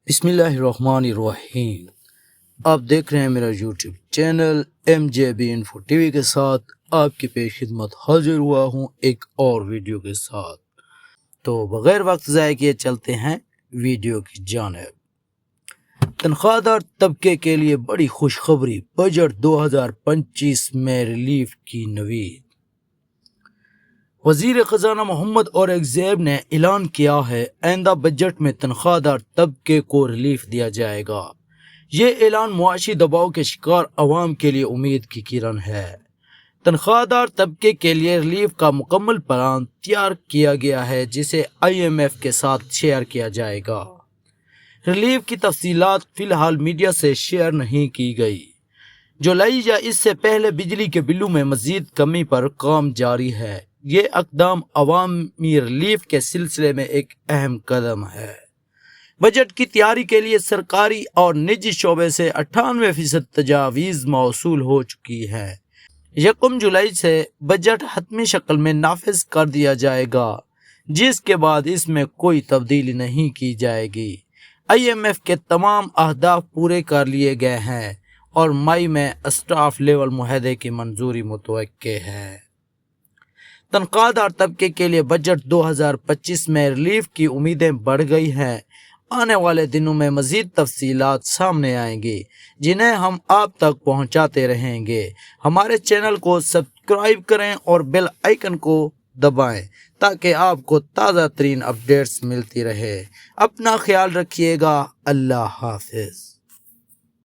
بسم اللہ الرحمن الرحیم۔ آپ دیکھ رہے ہیں میرا YouTube channel MJB info T V کے ساتھ آپ کی پیش خدمت حاضر ہوا ہوں ایک اور ویڈیو کے ساتھ۔ تو بغیر وقت ضائع کیے چلتے ہیں ویڈیو کی جانب۔ تنخواہ دار طبقے کے لیے بڑی خوشخبری، بجٹ 2025 میں ریلیف کی نوید۔ وزیر خزانہ محمد اورنگزیب نے اعلان کیا ہے آئندہ بجٹ میں تنخواہ دار طبقے کو ریلیف دیا جائے گا۔ یہ اعلان معاشی دباؤ کے شکار عوام کے لیے امید کی کرن ہے۔ تنخواہ دار طبقے کے لیے ریلیف کا مکمل پلان تیار کیا گیا ہے جسے IMF کے ساتھ شیئر کیا جائے گا۔ ریلیف کی تفصیلات فی الحال میڈیا سے شیئر نہیں کی گئی۔ جولائی یا اس سے پہلے بجلی کے بلوں میں مزید کمی پر کام جاری ہے۔ یہ اقدام عوامی ریلیف کے سلسلے میں ایک اہم قدم ہے۔ بجٹ کی تیاری کے لیے سرکاری اور نجی شعبے سے 98% تجاویز موصول ہو چکی ہیں۔ 1 جولائی سے بجٹ حتمی شکل میں نافذ کر دیا جائے گا، جس کے بعد اس میں کوئی تبدیلی نہیں کی جائے گی۔ IMF کے تمام اہداف پورے کر لیے گئے ہیں اور مئی میں اسٹاف لیول معاہدے کی منظوری متوقع ہے۔ تنخواہ دار طبقے کے لیے بجٹ 2025 میں ریلیف کی امیدیں بڑھ گئی ہیں۔ آنے والے دنوں میں مزید تفصیلات سامنے آئیں گی جنہیں ہم آپ تک پہنچاتے رہیں گے۔ ہمارے چینل کو سبسکرائب کریں اور بیل آئیکن کو دبائیں تاکہ آپ کو تازہ ترین اپڈیٹس ملتی رہے۔ اپنا خیال رکھیے گا۔ اللہ حافظ۔